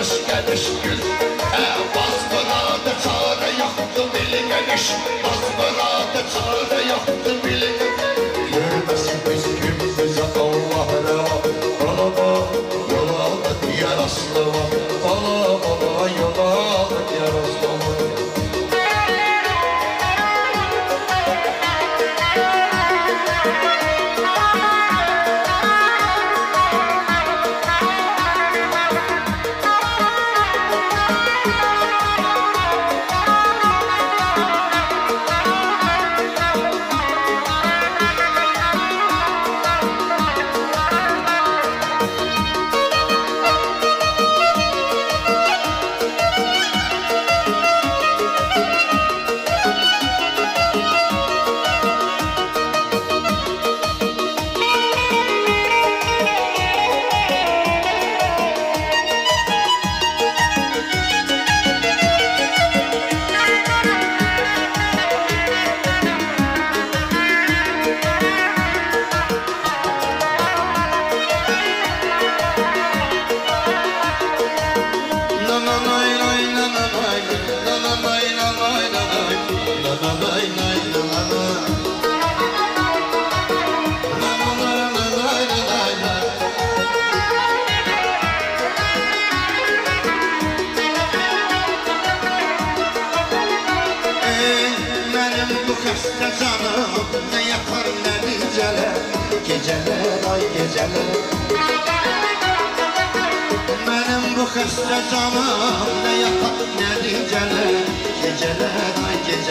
geliş geliş gül. Bazmırada çare yoktu bile geliş. Bazmırada çare yoktu bile geliş. Görmesin biz kimimize Allah reva. Bala bala yola diğer aslı var. Bala bala yola diğer aslı var. Xəstə canım nə yaxar nə dicələr, gecələr ay gecələr. Mənim bu xəstə canım nə yaxar nə dicələr, gecələr ay gecələr.